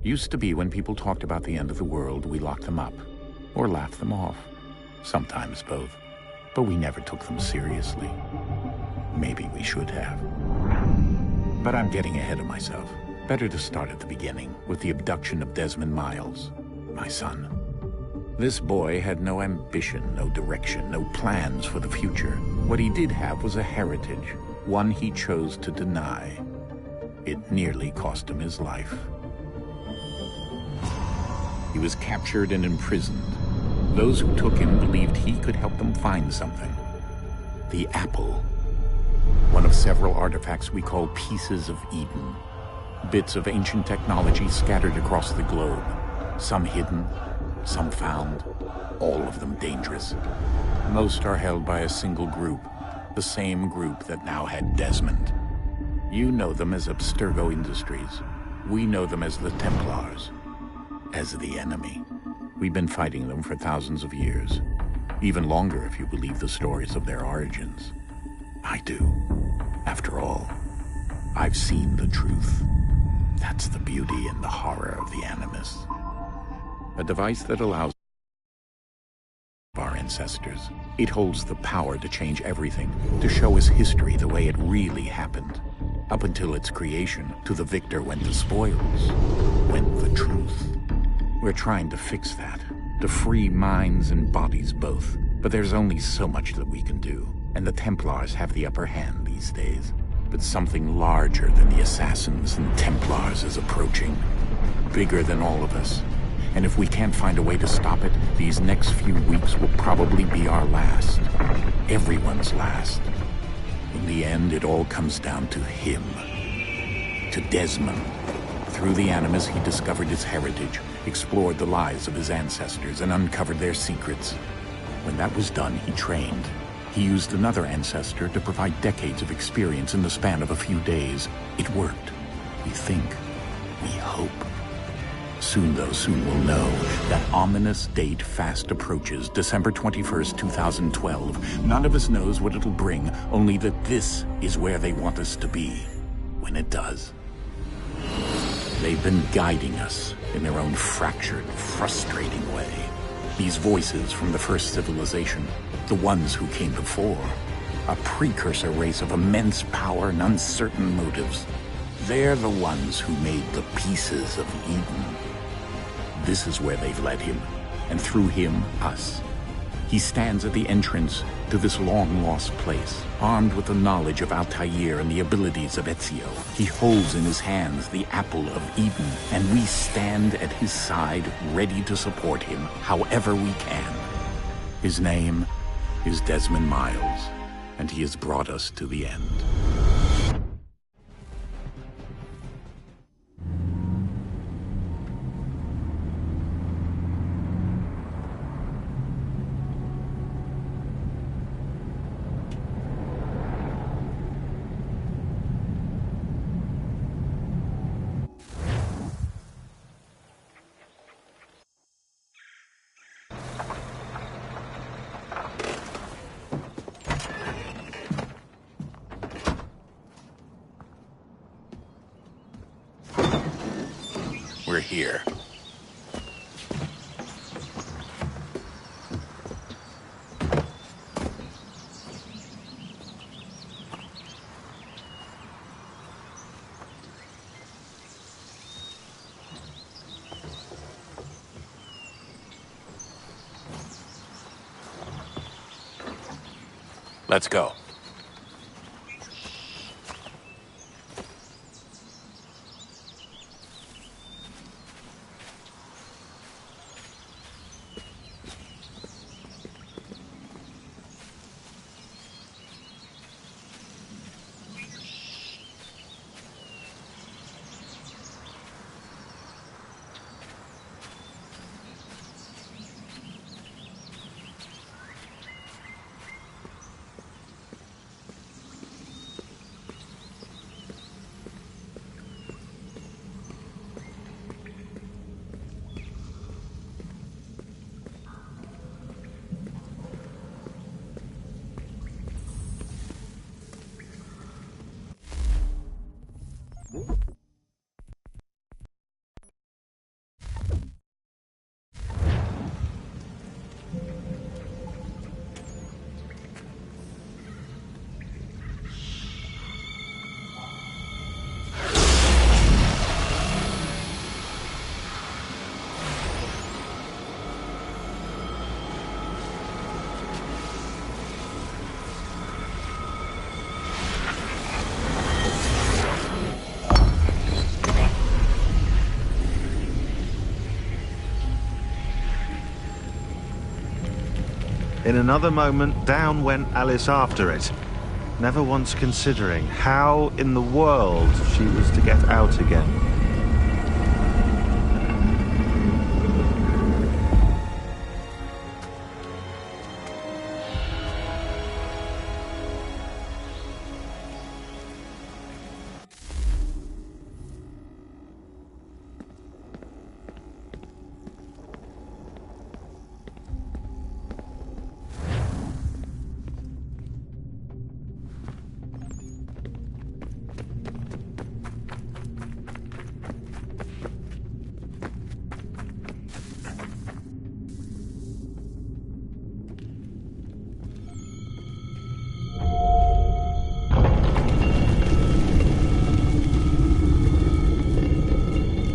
Used to be when people talked about the end of the world, we locked them up, or laughed them off. Sometimes both. But we never took them seriously. Maybe we should have. But I'm getting ahead of myself. Better to start at the beginning, with the abduction of Desmond Miles, my son. This boy had no ambition, no direction, no plans for the future. What he did have was a heritage, one he chose to deny. It nearly cost him his life. He was captured and imprisoned. Those who took him believed he could help them find something. The apple. One of several artifacts we call pieces of Eden. Bits of ancient technology scattered across the globe. Some hidden, some found, all of them dangerous. Most are held by a single group, the same group that now had Desmond. You know them as Abstergo Industries. We know them as the Templars, as the enemy. We've been fighting them for thousands of years, even longer if you believe the stories of their origins. I do. After all, I've seen the truth. That's the beauty and the horror of the Animus. A device that allows our ancestors. It holds the power to change everything, to show us history the way it really happened. Up until its creation, to the victor went the spoils, went the truth. We're trying to fix that, to free minds and bodies both. But there's only so much that we can do, and the Templars have the upper hand these days. But something larger than the Assassins and Templars is approaching, bigger than all of us. And if we can't find a way to stop it, these next few weeks will probably be our last. Everyone's last. In the end, it all comes down to him. To Desmond. Through the Animus, he discovered his heritage, explored the lives of his ancestors, and uncovered their secrets. When that was done, he trained. He used another ancestor to provide decades of experience in the span of a few days. It worked. We think. We hope. Soon, though, soon we'll know. That ominous date fast approaches, December 21st, 2012. None of us knows what it'll bring, only that this is where they want us to be, when it does. They've been guiding us in their own fractured, frustrating way. These voices from the first civilization, the ones who came before, a precursor race of immense power and uncertain motives. They're the ones who made the pieces of Eden. This is where they've led him, and through him, us. He stands at the entrance to this long-lost place, armed with the knowledge of Altair and the abilities of Ezio. He holds in his hands the apple of Eden, and we stand at his side, ready to support him however we can. His name is Desmond Miles, and he has brought us to the end. We're here. Let's go. In another moment, down went Alice after it, never once considering how in the world she was to get out again.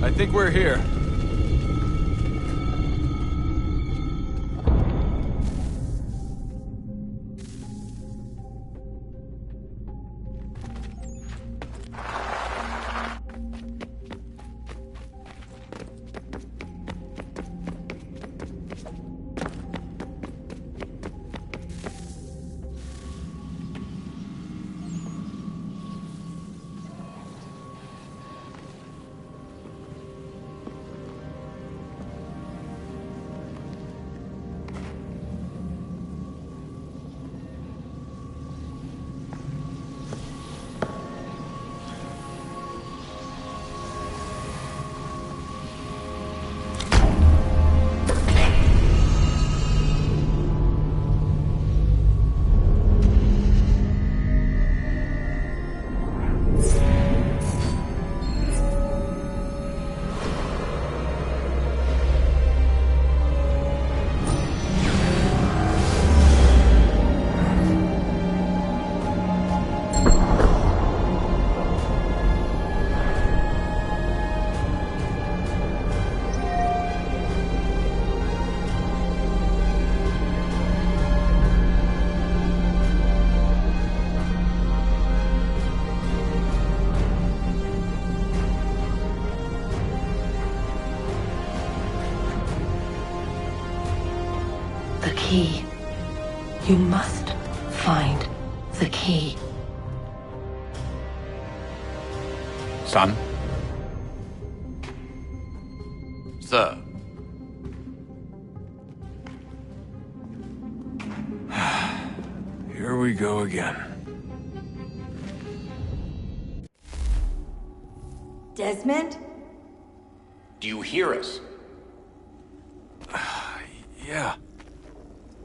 I think we're here. The key. You must find the key. Son? Sir. Here we go again. Desmond? Do you hear us? Yeah.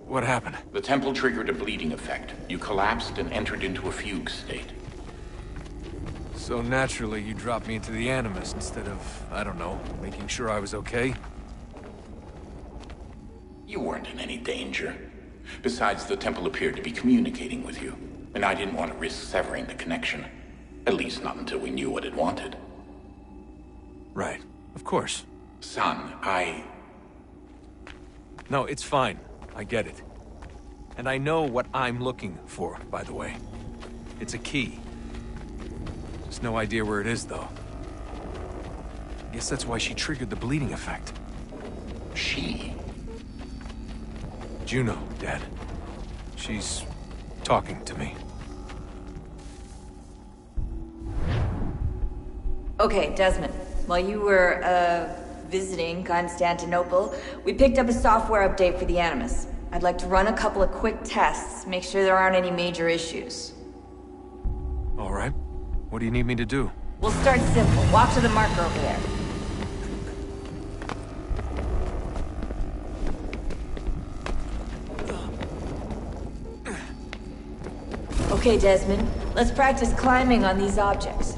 What happened? The temple triggered a bleeding effect. You collapsed and entered into a fugue state. So naturally, you dropped me into the Animus instead of, I don't know, making sure I was okay? You weren't in any danger. Besides, the temple appeared to be communicating with you, and I didn't want to risk severing the connection. At least not until we knew what it wanted. Right. Of course. Son, No, it's fine. I get it. And I know what I'm looking for, by the way. It's a key. Just no idea where it is, though. I guess that's why she triggered the bleeding effect. She? Juno, Dad. She's talking to me. Okay, Desmond. While you were, visiting Constantinople, we picked up a software update for the Animus. I'd like to run a couple of quick tests, make sure there aren't any major issues. All right. What do you need me to do? We'll start simple. Walk to the marker over there. Okay, Desmond. Let's practice climbing on these objects.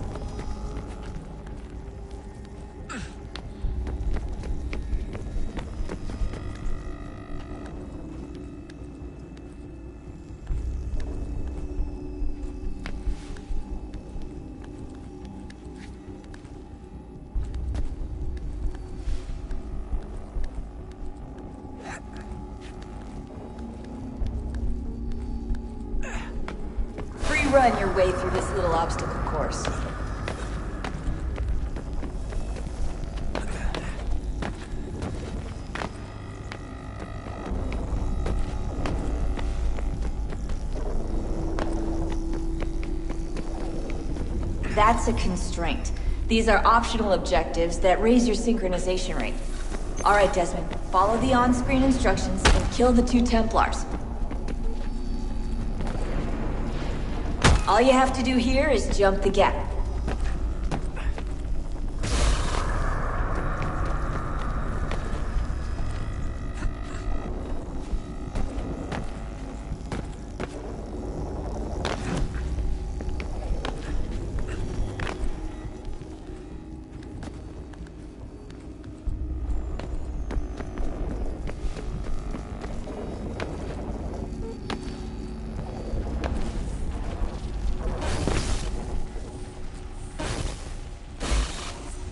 Run your way through this little obstacle course. That's a constraint. These are optional objectives that raise your synchronization rate. Alright, Desmond. Follow the on-screen instructions and kill the 2 Templars. All you have to do here is jump the gap.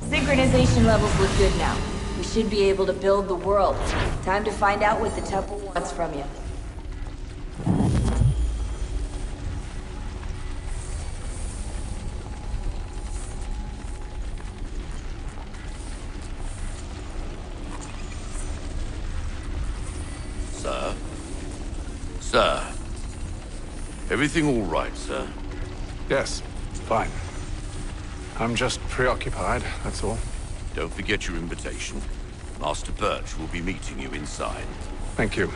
Synchronization levels look good now. We should be able to build the world. Time to find out what the temple wants from you. Sir? Sir? Everything all right, sir? Yes, fine. I'm just preoccupied, that's all. Don't forget your invitation. Master Birch will be meeting you inside. Thank you.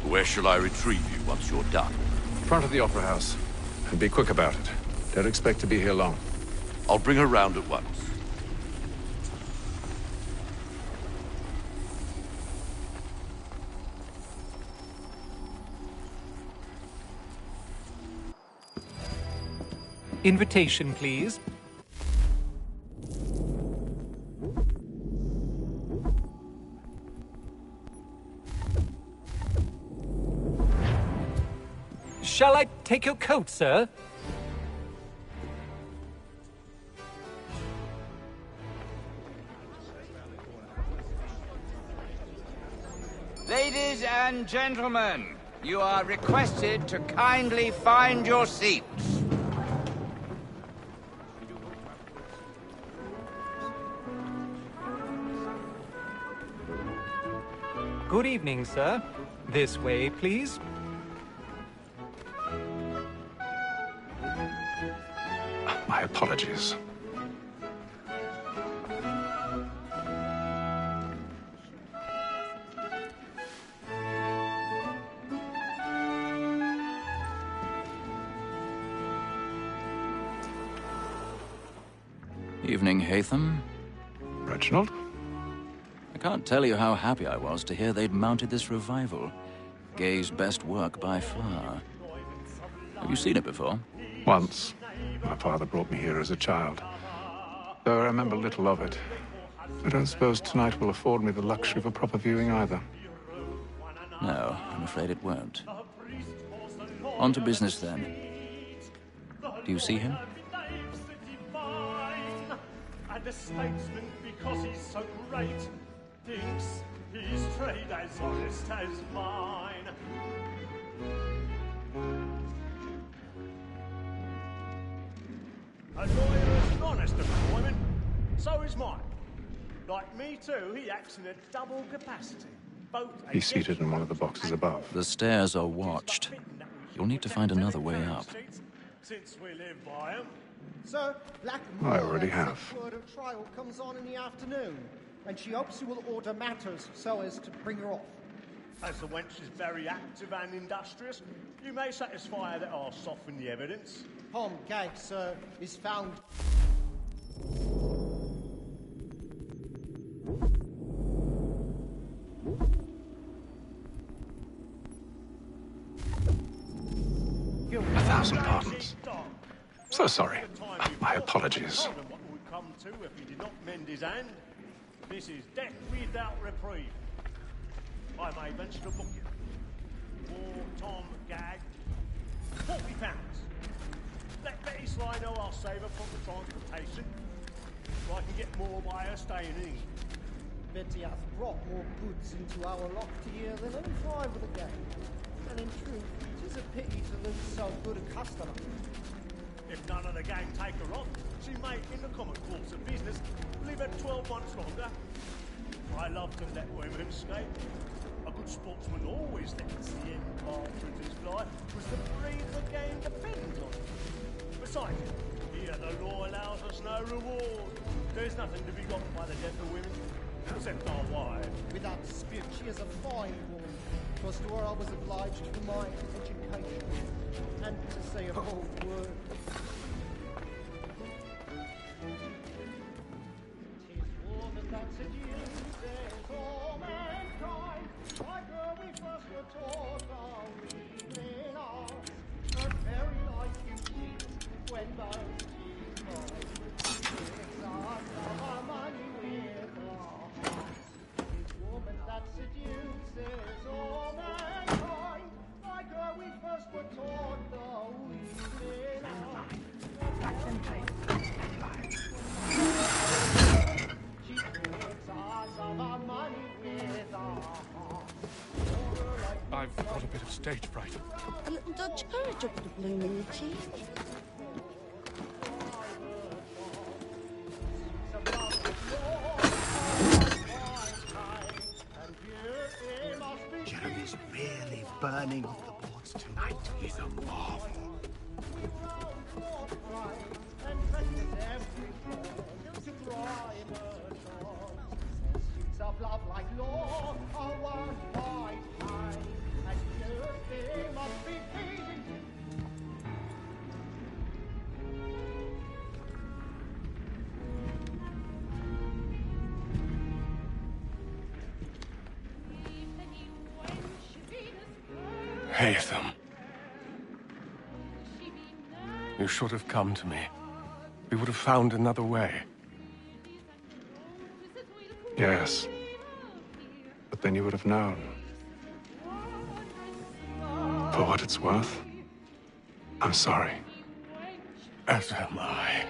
Where shall I retrieve you once you're done? Front of the Opera House. And be quick about it. Don't expect to be here long. I'll bring her round at once. Invitation, please. Shall I take your coat, sir? Ladies and gentlemen, you are requested to kindly find your seats. Good evening, sir. This way, please. My apologies. Evening, Hatham. Reginald? I can't tell you how happy I was to hear they'd mounted this revival. Gay's best work by far. Have you seen it before? Once. My father brought me here as a child. Though I remember little of it. I don't suppose tonight will afford me the luxury of a proper viewing either. No, I'm afraid it won't. On to business then. Do you see him? And a statesman because he's so great thinks his trade as honest as mine. A lawyer is an honest employment, so is mine. Like me too, he acts in a double capacity. He's seated in one of the boxes above. The stairs are watched. You'll need to find another way up. Since we live by 'em. Sir, Black I already have. word of trial comes on in the afternoon, and she hopes you will order matters so as to bring her off. As the wench is very active and industrious, you may satisfy her that I'll soften the evidence. Tom Gag, sir, is found. A thousand pardons. So sorry. My apologies. What would come to if he did not mend his hand? This is death without reprieve. I may venture to book you. For Tom Gag, £40. Let Betty Sly know I'll save her from the transportation, so I can get more by her staying in England. Betty hath brought more goods into our locked here than any 5 of the gang. And in truth, 'tis a pity to lose so good a customer. If none of the gang take her on, she may, in the common course of business, live at 12 months longer. I love to let women escape. A good sportsman always lets the end partridges fly, because the breed of the game depends on it. Besides, he yet the law allows us no reward. There's nothing to be got by the death of women, except our wives. Without dispute, she is a fine woman. 'Twas to her I was obliged for my education, and to say a bold word. 'Tis woman that seduces all mankind. Like her we first were taught our women are. Her very life you cheat when most is mine. Gives us of our money with our hearts. 'Tis woman that seduces all mankind. Like her we first were taught the women are. She gives us of our money with our hearts. I've got a bit of stage fright. A little Dutch courage up the bloom in your cheek. Jeremy's really burning up the boards tonight. He's a marvel. Of love like law are one white high, and beauty must be pleasing. Haytham. You should have come to me. We would have found another way. Yes. But then you would have known. For what it's worth, I'm sorry. As am I.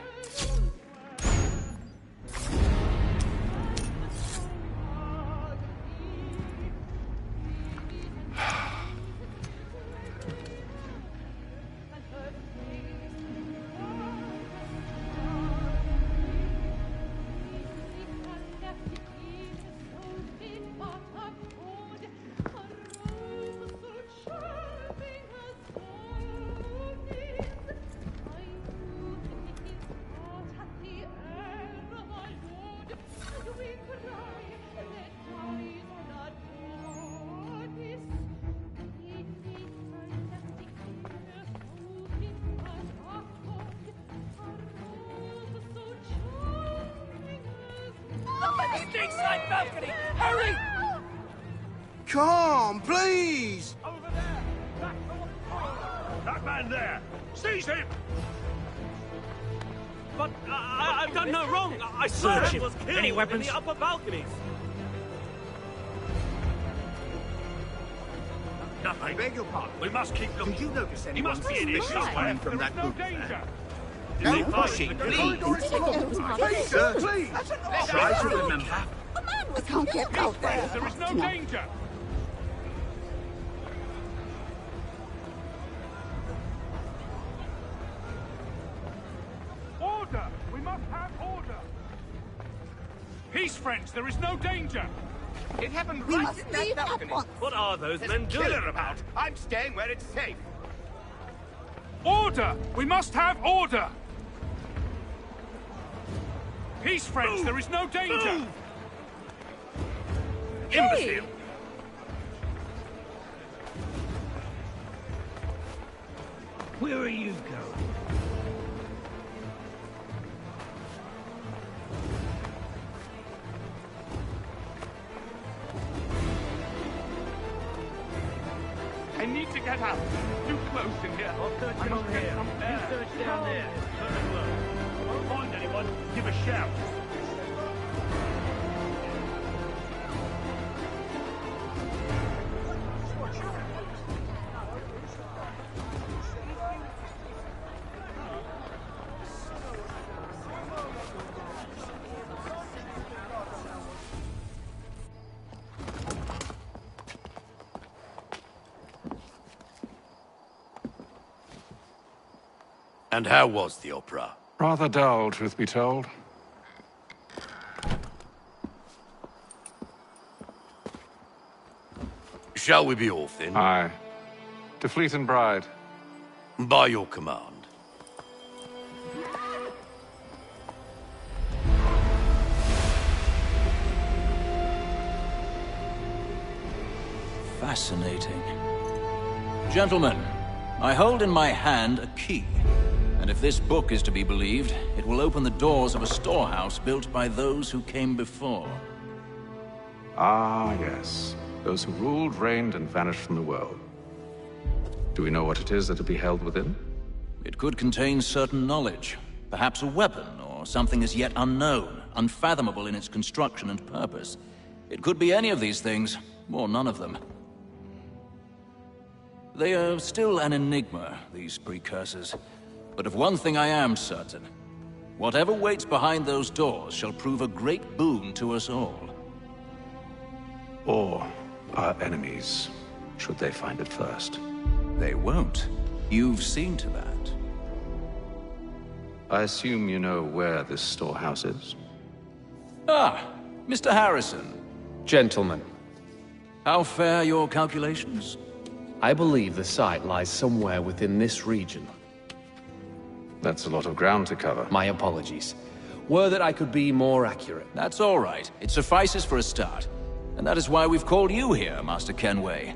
Stinks like balcony! Hurry! Come, please! Over there! That man there! Seize him! But I've done no wrong. I swear He was killed any weapons? in the upper balconies. Nothing. I beg your pardon. We must keep looking. Did you notice He anyone must be in here suspicious somewhere. coming from that no group danger. there? Did they No find pushing, the please. corridor? Sir, please. Try to remember. I can't get out there. There is no danger. Order! We must have order! Peace, friends! There is no danger! It happened We right must in that leave at balcony. once. What are those There's men a doing? killer about. I'm staying where it's safe. Order! We must have order! Peace, friends! There is no danger! Imbecile! Where are you going? I need to get out. Too close in here. I'm on here. You search down there. Turn and look. Won't find anyone. Give a shout. And how was the opera? Rather dull, truth be told. Shall we be off then? Aye. To Fleet and Bride. By your command. Fascinating. Gentlemen, I hold in my hand a key. And if this book is to be believed, it will open the doors of a storehouse built by those who came before. Ah, yes. Those who ruled, reigned, and vanished from the world. Do we know what it is that will be held within? It could contain certain knowledge. Perhaps a weapon, or something as yet unknown, unfathomable in its construction and purpose. It could be any of these things, or none of them. They are still an enigma, these precursors. But of one thing I am certain. Whatever waits behind those doors shall prove a great boon to us all. Or our enemies, should they find it first. They won't. You've seen to that. I assume you know where this storehouse is? Ah, Mr. Harrison. Gentlemen. How fare your calculations? I believe the site lies somewhere within this region. That's a lot of ground to cover. My apologies. Were that I could be more accurate. That's all right. It suffices for a start. And that is why we've called you here, Master Kenway.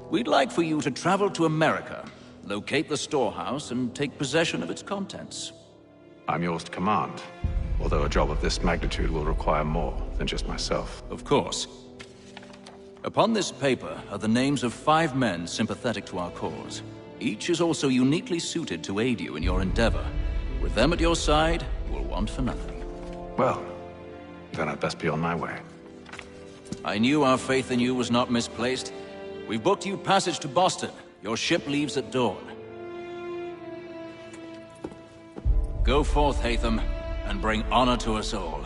We'd like for you to travel to America, locate the storehouse, and take possession of its contents. I'm yours to command, although a job of this magnitude will require more than just myself. Of course. Upon this paper are the names of 5 men sympathetic to our cause. Each is also uniquely suited to aid you in your endeavor. With them at your side, you will want for nothing. Well, then I'd best be on my way. I knew our faith in you was not misplaced. We've booked you passage to Boston. Your ship leaves at dawn. Go forth, Hatham, and bring honor to us all.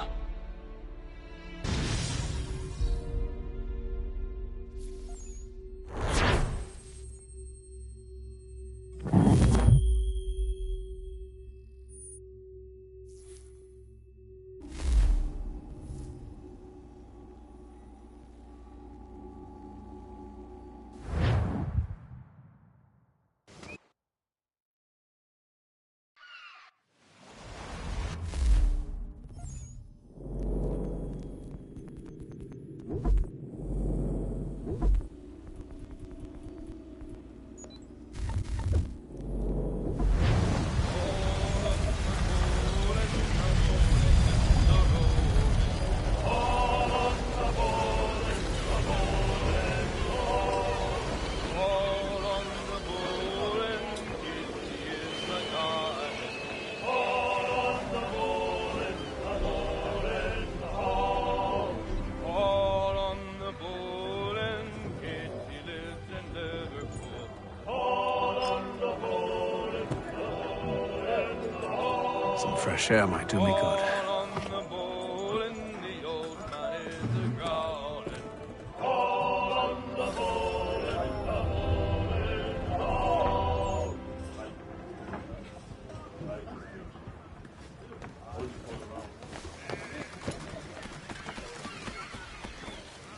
Some fresh air might do me good.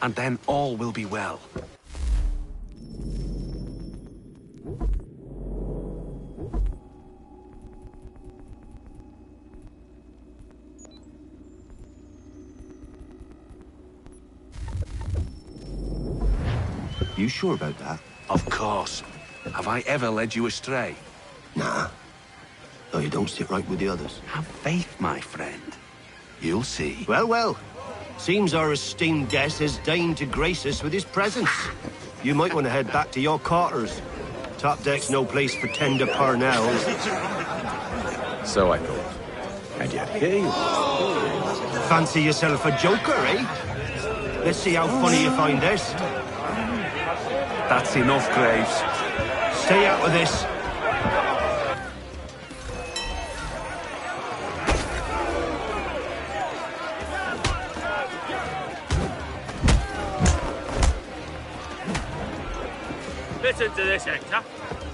And then all will be well. You sure about that? Of course. Have I ever led you astray? Nah. Though you don't sit right with the others. Have faith, my friend. You'll see. Well, well. Seems our esteemed guest has deigned to grace us with his presence. You might want to head back to your quarters. Top deck's no place for tender parnells. So I thought. And yet here you are. Fancy yourself a joker, eh? Let's see how funny you find this. That's enough, Graves. Stay out of this. Listen to this, Hector.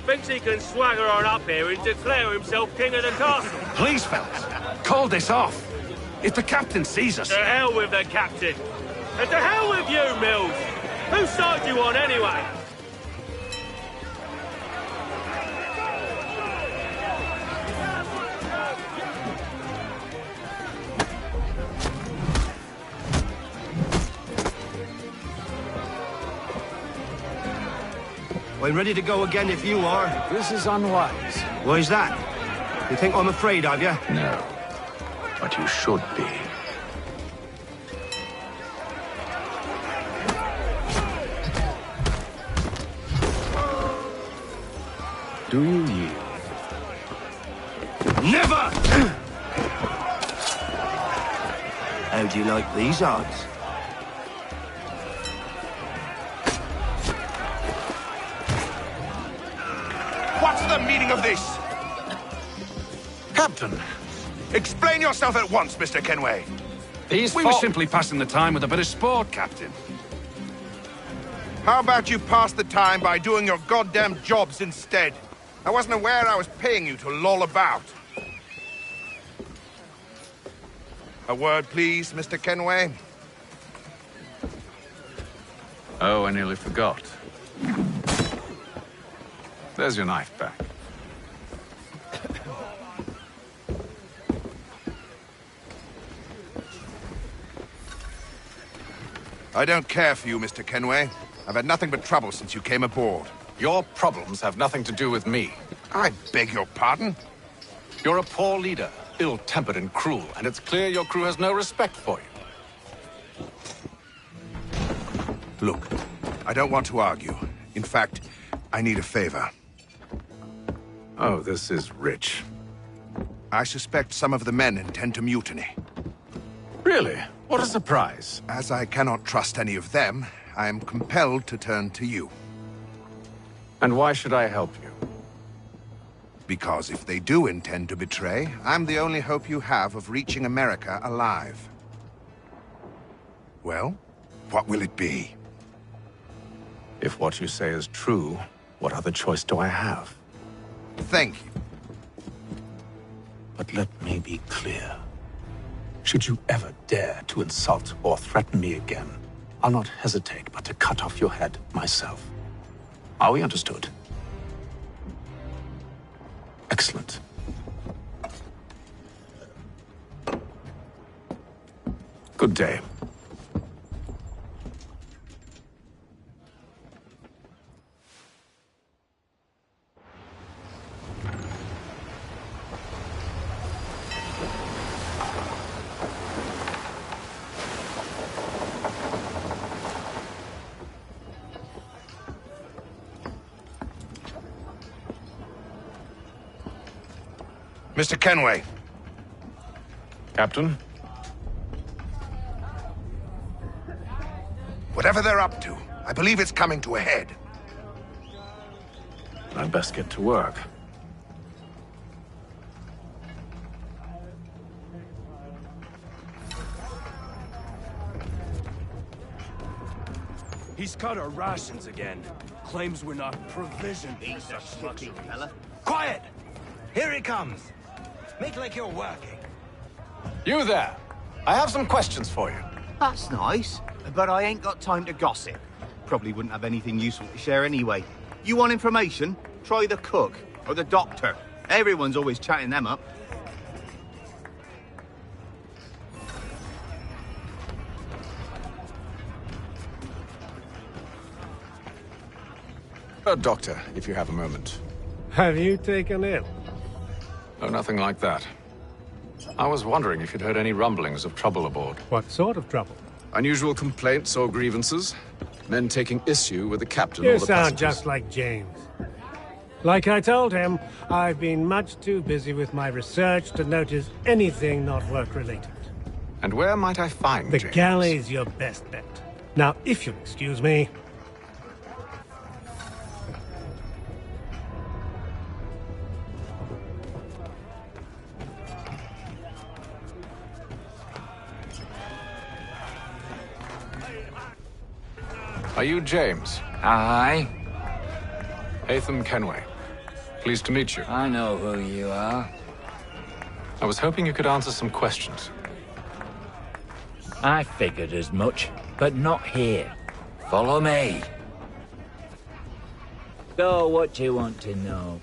Thinks he can swagger on up here and declare himself king of the castle. Please, fellas, call this off. If the captain sees us... To hell with the captain. And to hell with you, Mills. Whose side you on, anyway? I'm ready to go again if you are. This is unwise. Why's that? You think I'm afraid of you? No. But you should be. Do you yield? Never! How do you like these odds? What's the meaning of this? Captain, Explain yourself at once, Mr. Kenway. we were simply passing the time with a bit of sport, Captain. How about you pass the time by doing your goddamn jobs instead? I wasn't aware I was paying you to loll about. A word, please, Mr. Kenway. Oh, I nearly forgot. There's your knife back. I don't care for you, Mr. Kenway. I've had nothing but trouble since you came aboard. Your problems have nothing to do with me. I beg your pardon? You're a poor leader, ill-tempered and cruel, and it's clear your crew has no respect for you. Look, I don't want to argue. In fact, I need a favor. Oh, this is rich. I suspect some of the men intend to mutiny. Really? What a surprise. As I cannot trust any of them, I am compelled to turn to you. And why should I help you? Because if they do intend to betray, I'm the only hope you have of reaching America alive. Well, what will it be? If what you say is true, what other choice do I have? Thank you. But let me be clear. Should you ever dare to insult or threaten me again, I'll not hesitate but to cut off your head myself. Are we understood? Excellent. Good day. Mr. Kenway. Captain? Whatever they're up to, I believe it's coming to a head. I'd best get to work. He's cut our rations again. Claims we're not provisioned. He's a slutty fella. Quiet! Here he comes. Make like you're working. You there! I have some questions for you. That's nice, but I ain't got time to gossip. Probably wouldn't have anything useful to share anyway. You want information? Try the cook or the doctor. Everyone's always chatting them up. Doctor, if you have a moment. Have you taken ill? Oh, nothing like that. I was wondering if you'd heard any rumblings of trouble aboard. What sort of trouble? Unusual complaints or grievances? Men taking issue with the captain You or the sound passengers? just like James. Like I told him, I've been much too busy with my research to notice anything not work-related. And where might I find The James? galley's your best bet. Now, if you'll excuse me... Are you James? Aye. Hatham Kenway. Pleased to meet you. I know who you are. I was hoping you could answer some questions. I figured as much, but not here. Follow me. So, what do you want to know?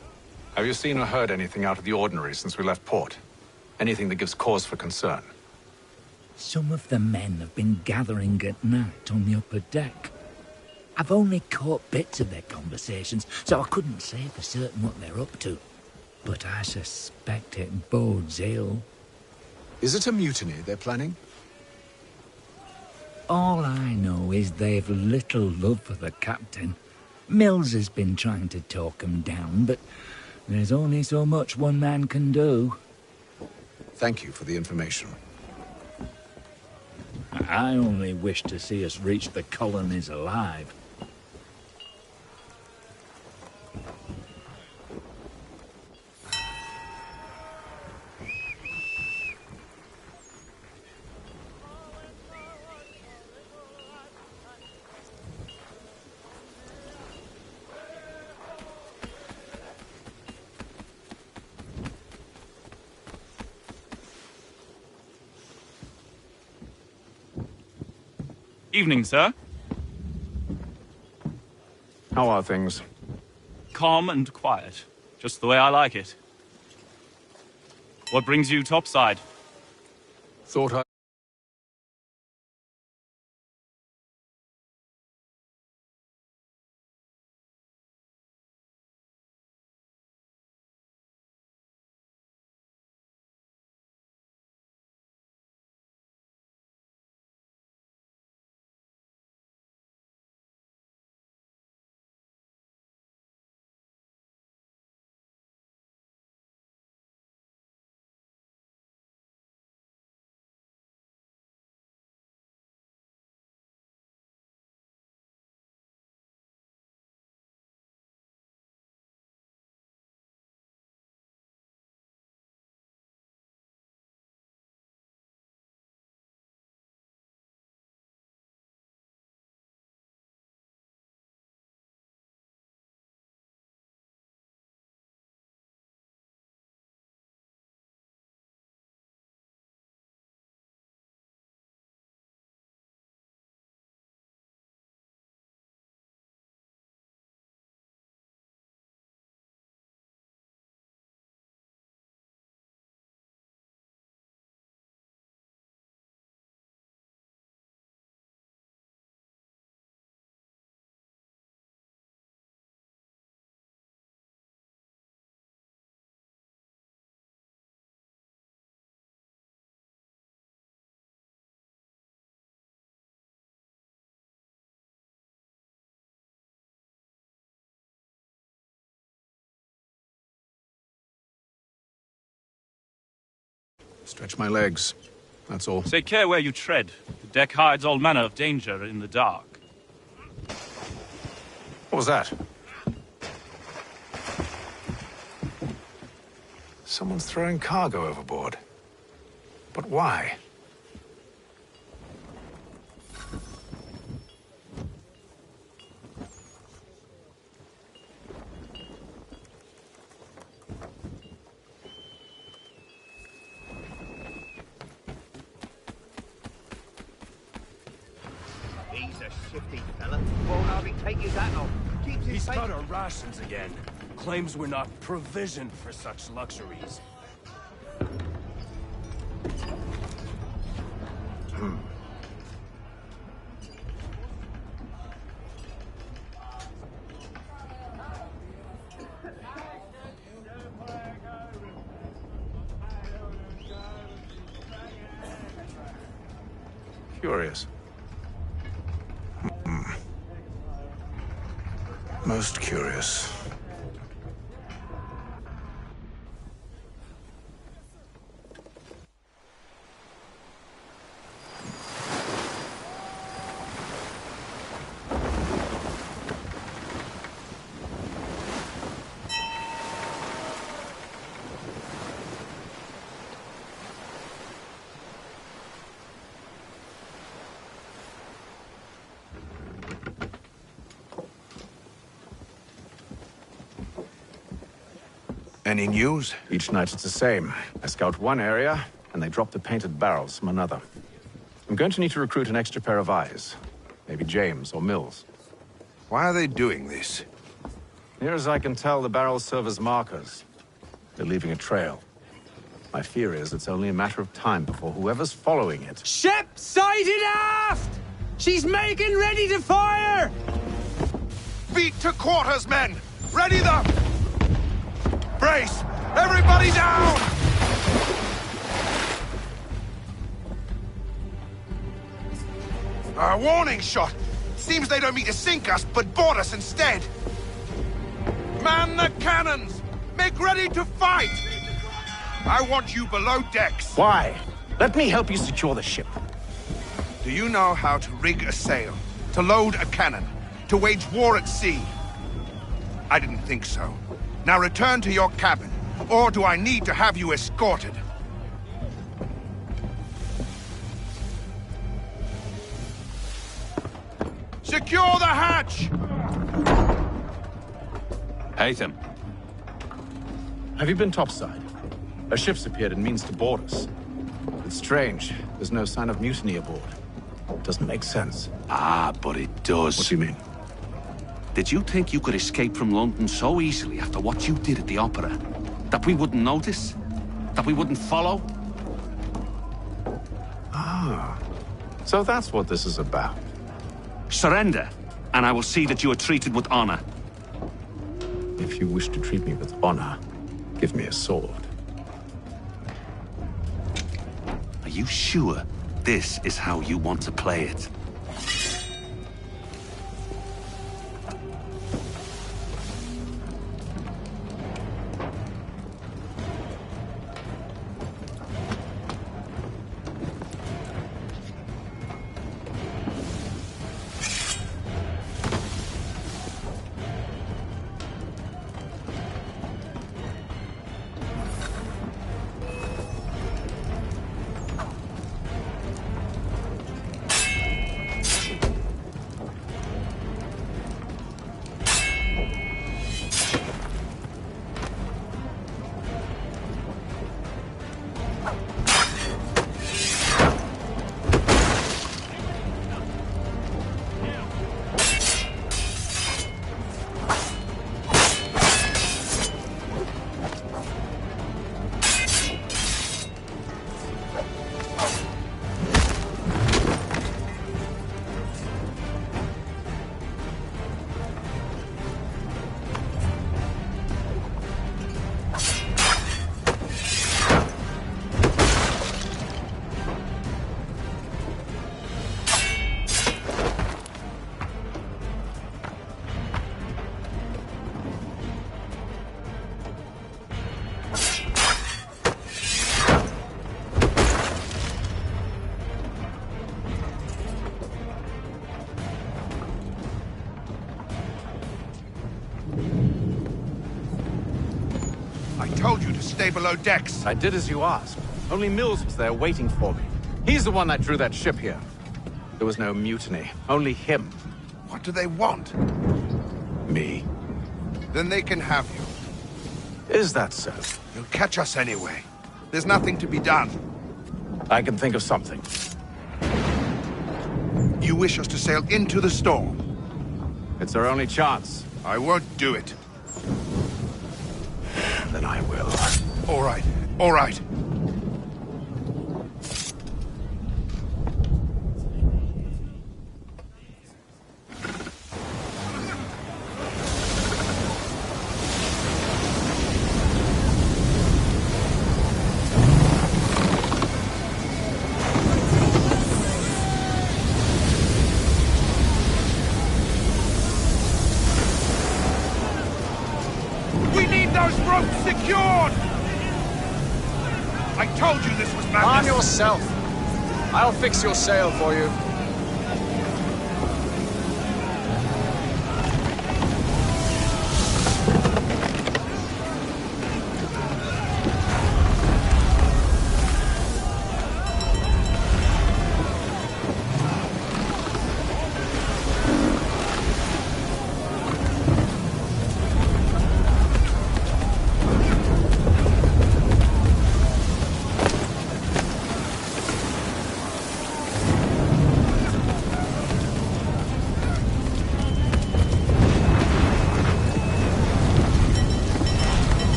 Have you seen or heard anything out of the ordinary since we left port? Anything that gives cause for concern? Some of the men have been gathering at night on the upper deck. I've only caught bits of their conversations, so I couldn't say for certain what they're up to. But I suspect it bodes ill. Is it a mutiny they're planning? All I know is they've little love for the captain. Mills has been trying to talk 'em down, but there's only so much one man can do. Thank you for the information. I only wish to see us reach the colonies alive. Evening, sir. How are things? Calm and quiet. Just the way I like it. What brings you topside? Thought I... Stretch my legs. That's all. Take care where you tread. The deck hides all manner of danger in the dark. What was that? Someone's throwing cargo overboard. But why? He's a shifty fella. Won't hardly take his hat off. Keeps his He's face... got our rations again. Claims we're not provisioned for such luxuries. Curious. Most curious. Any news? Each night it's the same. I scout one area, and they drop the painted barrels from another. I'm going to need to recruit an extra pair of eyes. Maybe James or Mills. Why are they doing this? Near as I can tell, the barrels serve as markers. They're leaving a trail. My fear is it's only a matter of time before whoever's following it... Ship sighted aft! She's making ready to fire! Beat to quarters, men! Ready them! Brace! Everybody down! A warning shot! Seems they don't mean to sink us, but board us instead! Man the cannons! Make ready to fight! I want you below decks. Why? Let me help you secure the ship. Do you know how to rig a sail? To load a cannon? To wage war at sea? I didn't think so. Now return to your cabin, or do I need to have you escorted? Secure the hatch! Haytham. Have you been topside? A ship's appeared and means to board us. It's strange. There's no sign of mutiny aboard. Doesn't make sense. Ah, but it does. What do you mean? Did you think you could escape from London so easily after what you did at the opera? That we wouldn't notice? That we wouldn't follow? Ah. So that's what this is about. Surrender, and I will see that you are treated with honor. If you wish to treat me with honor, give me a sword. Are you sure this is how you want to play it? Told you to stay below decks. I did as you asked. Only Mills was there waiting for me. He's the one that drew that ship here. There was no mutiny, only him. What do they want? Me. Then they can have you. Is that so? You'll catch us anyway. There's nothing to be done. I can think of something. You wish us to sail into the storm? It's our only chance. I won't do it. Then I will. All right. All right. Secured! I told you this was madness! Arm yourself. I'll fix your sail for you.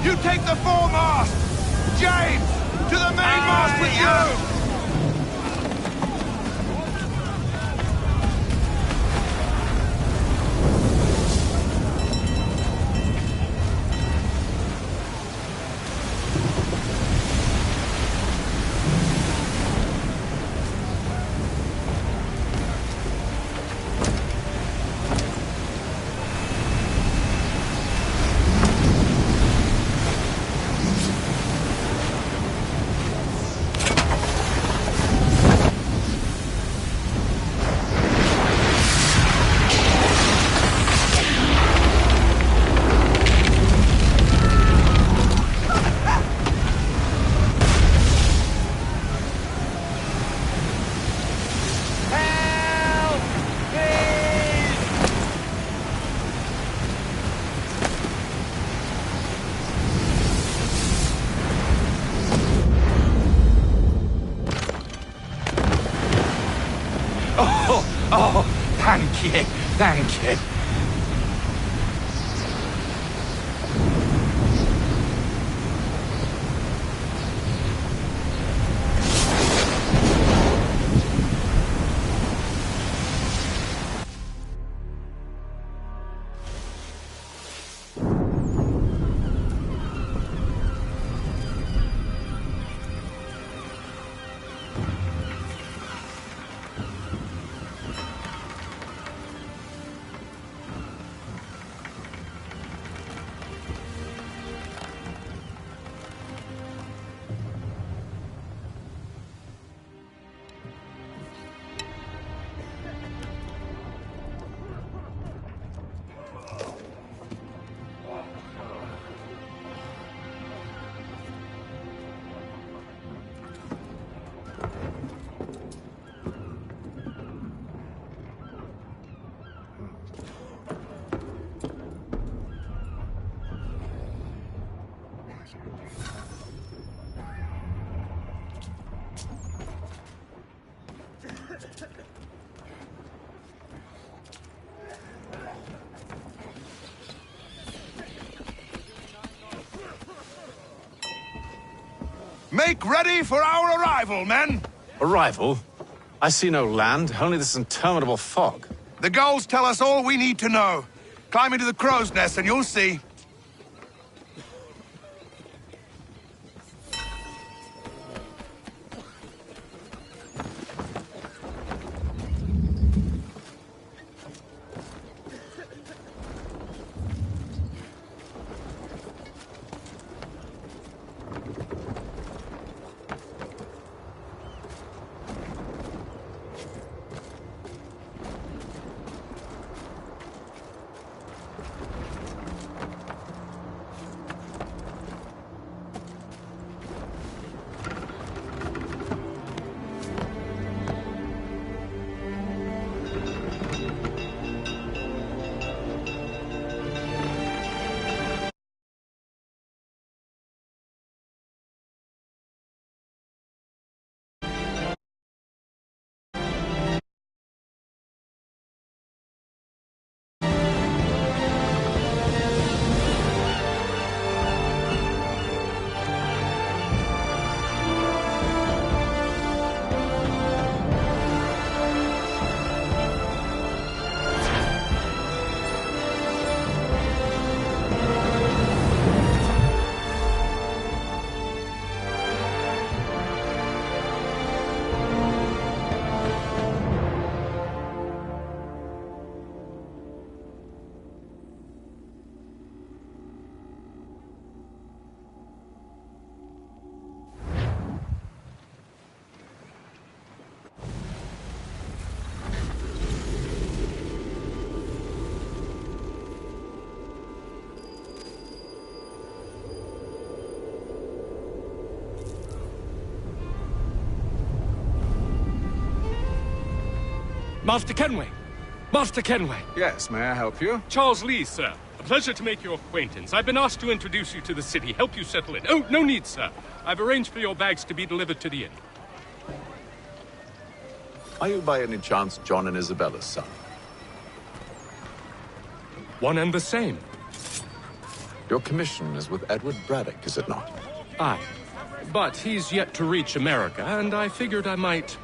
You take the foremast! James! To the mainmast with you! Oh, thank you, thank you. Make ready for our arrival, men! Arrival? I see no land, only this interminable fog. The gulls tell us all we need to know. Climb into the crow's nest and you'll see. Master Kenway! Master Kenway! Yes, may I help you? Charles Lee, sir. A pleasure to make your acquaintance. I've been asked to introduce you to the city, help you settle in. Oh, no need, sir. I've arranged for your bags to be delivered to the inn. Are you by any chance John and Isabella's son? One and the same. Your commission is with Edward Braddock, is it not? Aye. But he's yet to reach America, and I figured I might...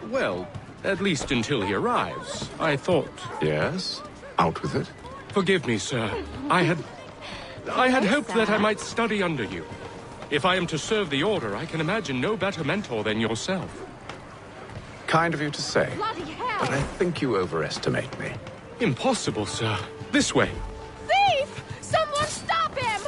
Well, at least until he arrives, I thought... Yes? Out with it. Forgive me, sir. I had hoped that I might study under you. If I am to serve the Order, I can imagine no better mentor than yourself. Kind of you to say. Bloody hell! But I think you overestimate me. Impossible, sir. This way. Thief! Someone stop him!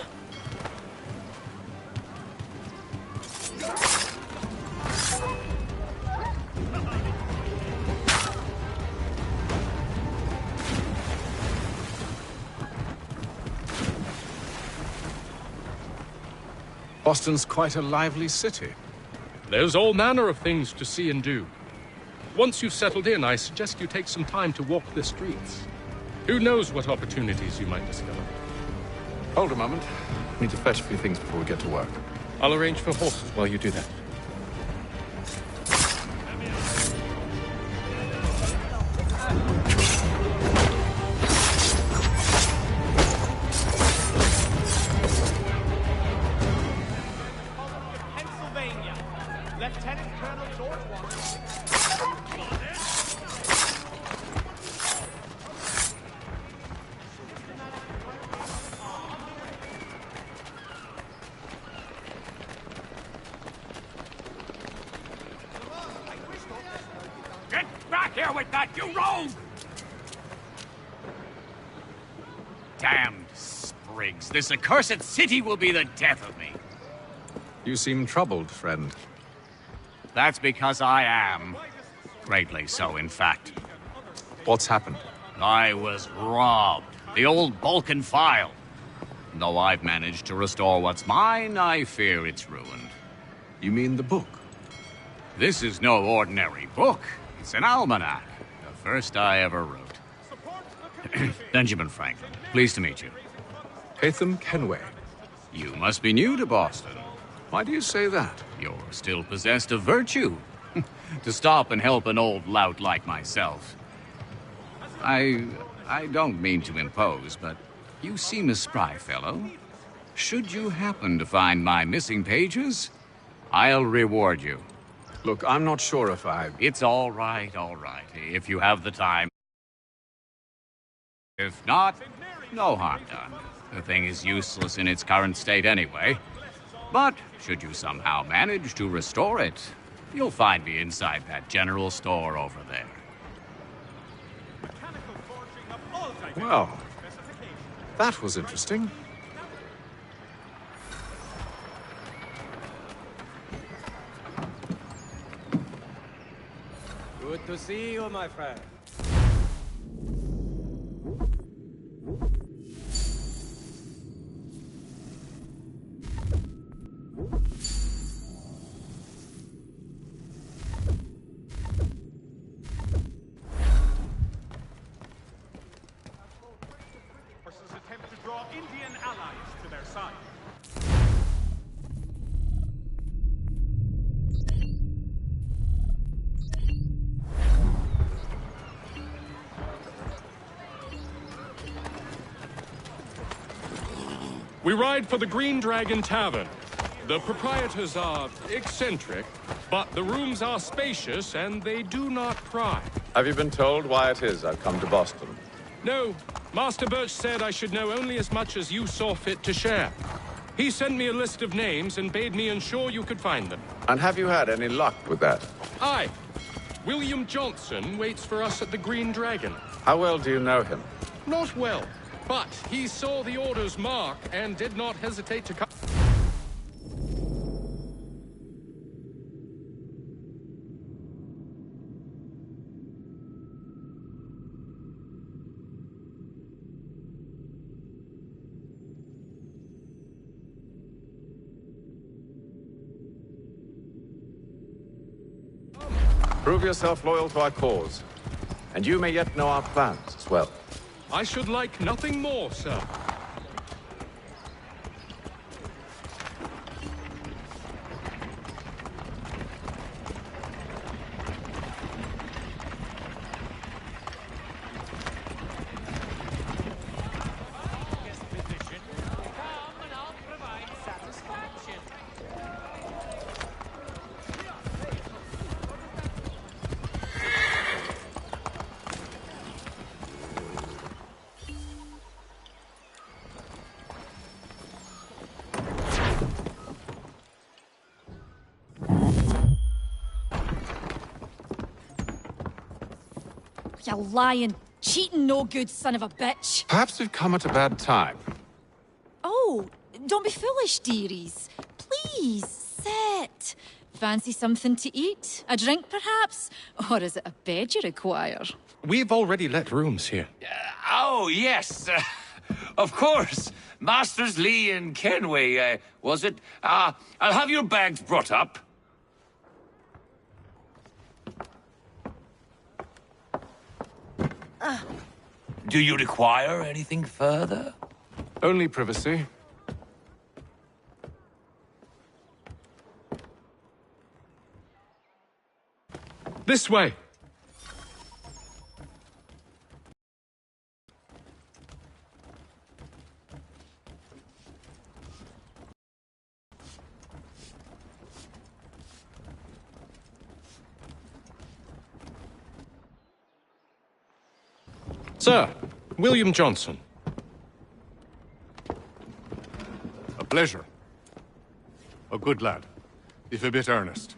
Boston's quite a lively city. There's all manner of things to see and do. Once you've settled in, I suggest you take some time to walk the streets. Who knows what opportunities you might discover. Hold a moment. I need to fetch a few things before we get to work. I'll arrange for horses while you do that. Pennsylvania. Lieutenant Colonel George Washington. Get back here with that, you rogue! Damned sprigs. This accursed city will be the death of me. You seem troubled, friend. That's because I am. Greatly so, in fact. What's happened? I was robbed. The old Balkan file. Though I've managed to restore what's mine, I fear it's ruined. You mean the book? This is no ordinary book. It's an almanac. The first I ever wrote. Benjamin Franklin, pleased to meet you. Hatham Kenway. You must be new to Boston. Why do you say that? You're still possessed of virtue. To stop and help an old lout like myself. I don't mean to impose, but you seem a spry fellow. Should you happen to find my missing pages, I'll reward you. Look, I'm not sure if I... It's all right, if you have the time. If not, no harm done. The thing is useless in its current state anyway. But should you somehow manage to restore it, you'll find me inside that general store over there. Well, that was interesting. Good to see you, my friend. Forces attempt to draw Indian allies to their side. We ride for the Green Dragon Tavern. The proprietors are eccentric, but the rooms are spacious and they do not pry. Have you been told why it is I've come to Boston? No, Master Birch said I should know only as much as you saw fit to share. He sent me a list of names and bade me ensure you could find them. And have you had any luck with that? Aye. William Johnson waits for us at the Green Dragon. How well do you know him? Not well, but he saw the Order's mark and did not hesitate to come. Prove yourself loyal to our cause. And you may yet know our plans as well. I should like nothing more, sir. You lying, cheating, no good son of a bitch. Perhaps we've come at a bad time. Oh, don't be foolish, dearies. Please, sit. Fancy something to eat? A drink, perhaps? Or is it a bed you require? We've already let rooms here. Oh, yes. Of course. Masters Lee and Kenway, was it? I'll have your bags brought up. Do you require anything further? Only privacy. This way. Sir, William Johnson. A pleasure. A good lad, if a bit earnest.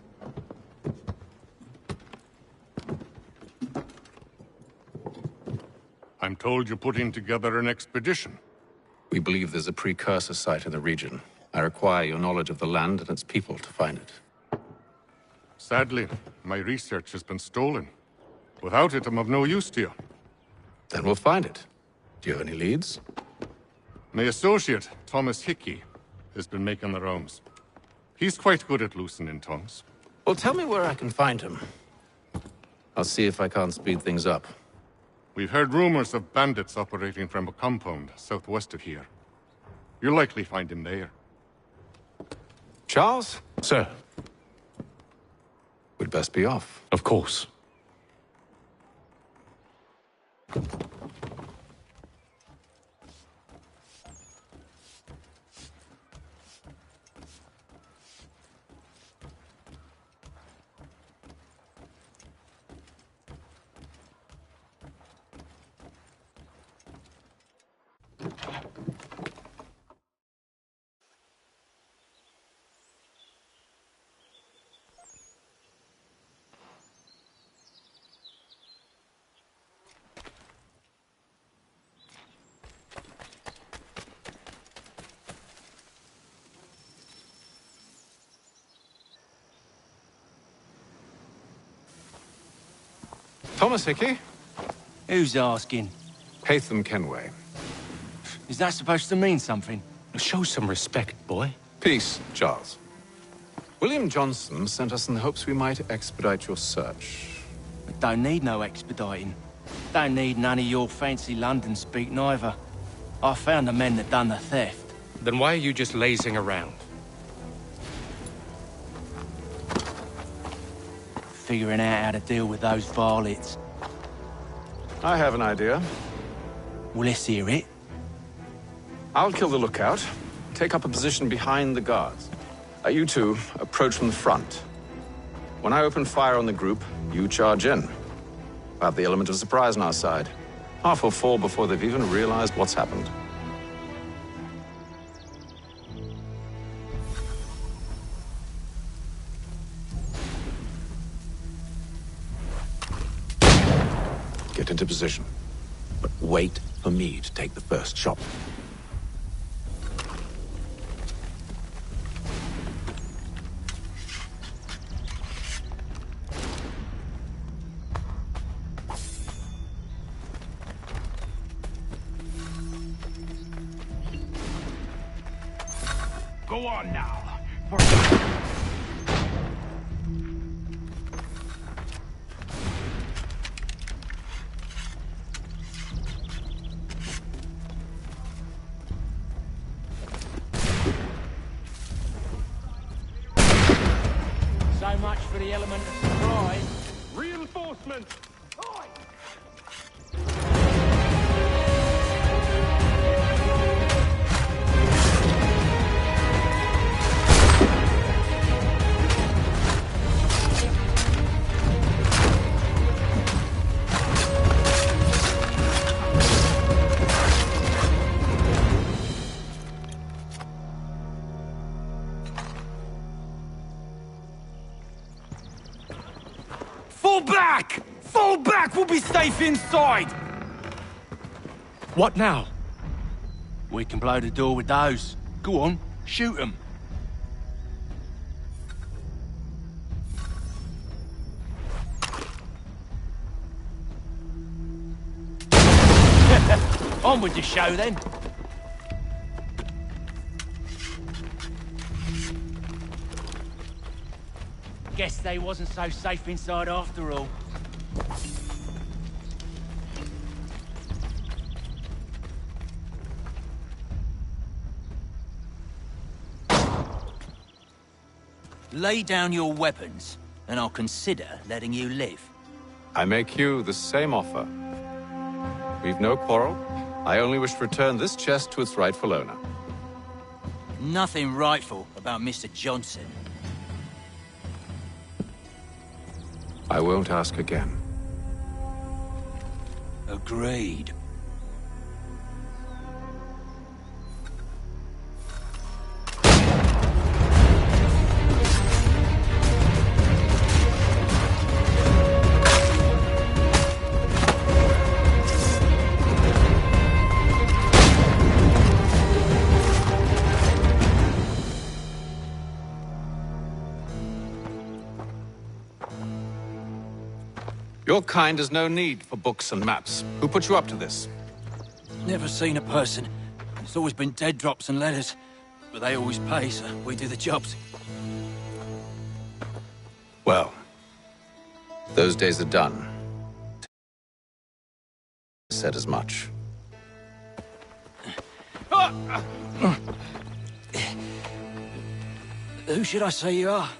I'm told you're putting together an expedition. We believe there's a precursor site in the region. I require your knowledge of the land and its people to find it. Sadly, my research has been stolen. Without it, I'm of no use to you. Then we'll find it. Do you have any leads? My associate, Thomas Hickey, has been making the rounds. He's quite good at loosening tongues. Well, tell me where I can find him. I'll see if I can't speed things up. We've heard rumors of bandits operating from a compound southwest of here. You'll likely find him there. Charles? Sir. We'd best be off. Of course. Thomas Hickey? Who's asking? Haytham Kenway. Is that supposed to mean something? Show some respect, boy. Peace, Charles. William Johnson sent us in the hopes we might expedite your search. I don't need no expediting. Don't need none of your fancy London speak neither. I found the men that done the theft. Then why are you just lazing around? Figuring out how to deal with those varlets. I have an idea. Well, let's hear it. I'll kill the lookout, take up a position behind the guards. You two approach from the front. When I open fire on the group, you charge in. We'll have the element of surprise on our side. Half will fall before they've even realized what's happened. Get into position, but wait for me to take the first shot. Go on now. So much for the element of surprise. Reinforcements! Fall back! Fall back! We'll be safe inside! What now? We can blow the door with those. Go on, shoot them. On with the show, then. Guess they wasn't so safe inside after all. Lay down your weapons, and I'll consider letting you live. I make you the same offer. We've no quarrel. I only wish to return this chest to its rightful owner. Nothing rightful about Mr. Johnson. I won't ask again. Agreed. Your kind has no need for books and maps. Who put you up to this? Never seen a person. It's always been dead drops and letters. But they always pay, so we do the jobs. Well, those days are done. Said as much. Who should I say you are?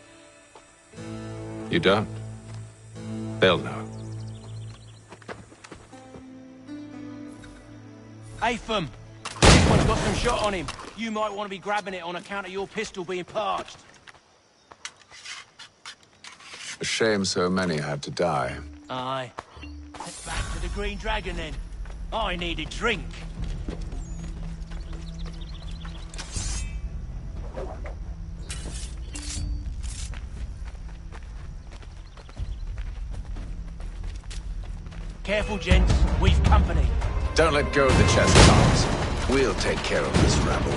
You don't? They'll know. Atham! This one's got some shot on him. You might want to be grabbing it on account of your pistol being parched. A shame so many had to die. Aye. Back to the Green Dragon, then. I need a drink. Careful, gents. We've company. Don't let go of the chest, Thomas. We'll take care of this rabble.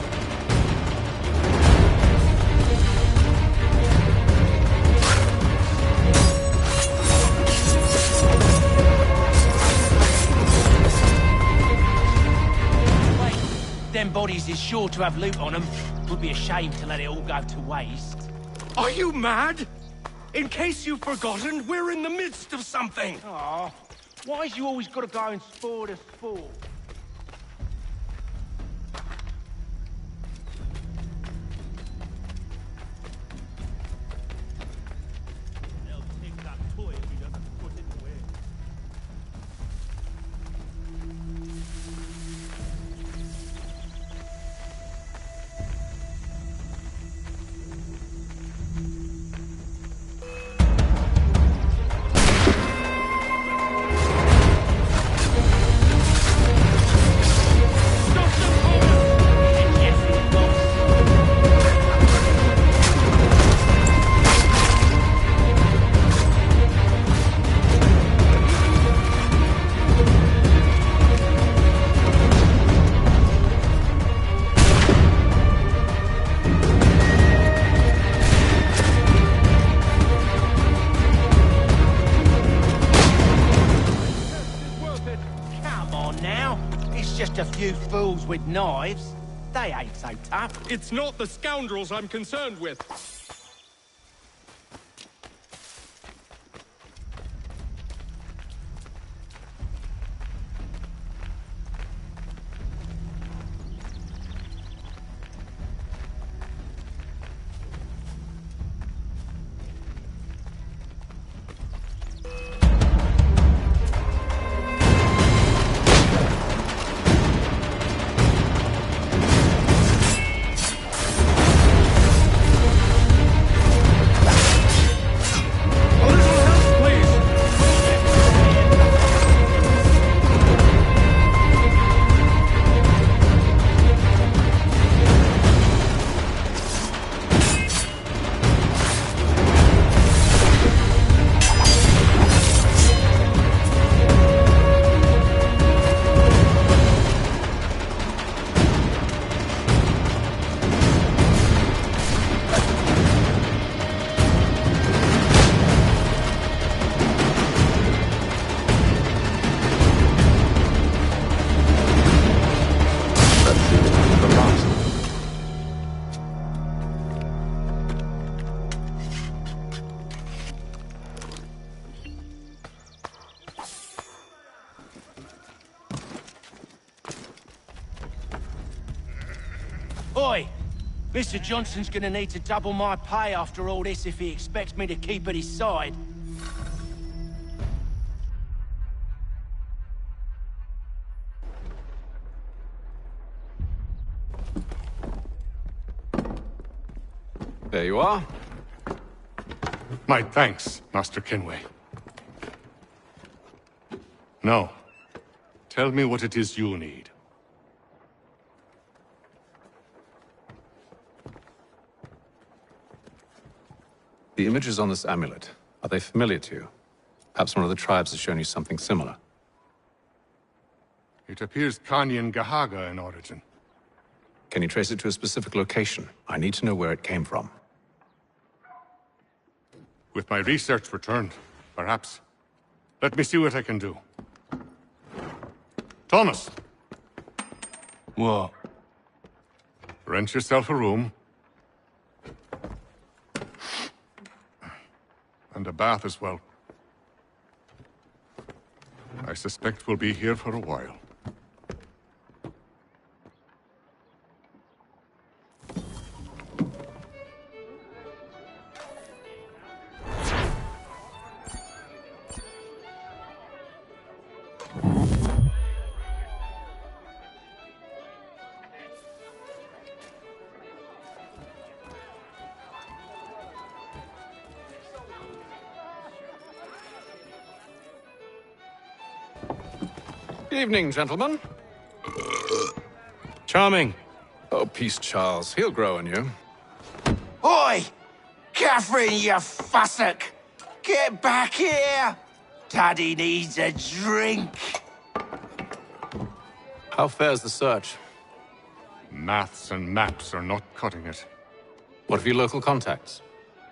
Wait, them bodies is sure to have loot on them. Would be a shame to let it all go to waste. Are you mad? In case you've forgotten, we're in the midst of something. Aw, why's you always got to go and spoil the sport? Fools with knives. They ain't so tough. It's not the scoundrels I'm concerned with. Oi! Mr. Johnson's gonna need to double my pay after all this if he expects me to keep at his side. There you are. My thanks, Master Kenway. Now, tell me what it is you need. The images on this amulet, are they familiar to you? Perhaps one of the tribes has shown you something similar. It appears Kanyan Gahaga in origin. Can you trace it to a specific location? I need to know where it came from. With my research returned, perhaps. Let me see what I can do. Thomas! What? Rent yourself a room. And a bath as well. I suspect we'll be here for a while. Evening, gentlemen. Charming. Oh, peace, Charles. He'll grow on you. Oi! Catherine, you fussock! Get back here! Daddy needs a drink. How fares the search? Maths and maps are not cutting it. What of your local contacts?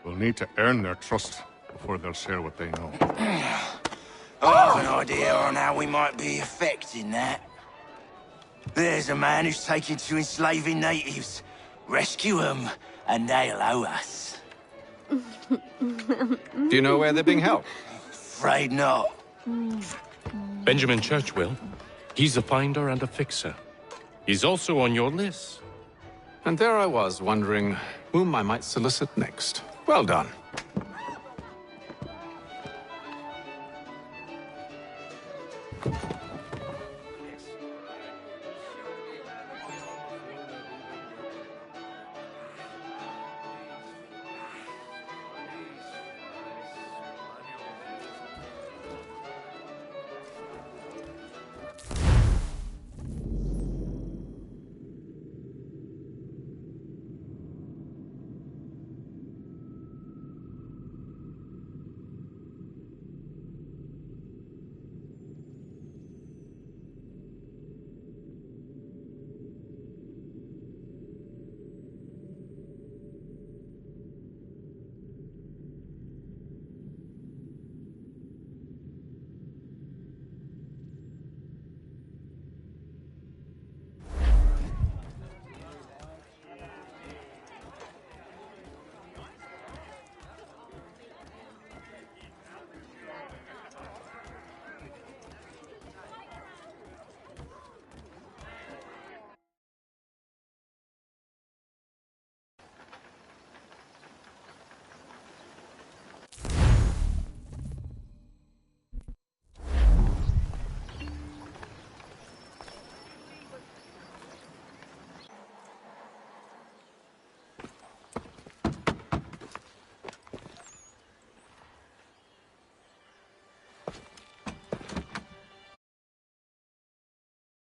We'll need to earn their trust before they'll share what they know. I have an idea on how we might be affecting that. There's a man who's taken to enslaving natives. Rescue them, and they'll owe us. Do you know where they're being held? Afraid not. Benjamin Churchwill. He's a finder and a fixer. He's also on your list. And there I was, wondering whom I might solicit next. Well done.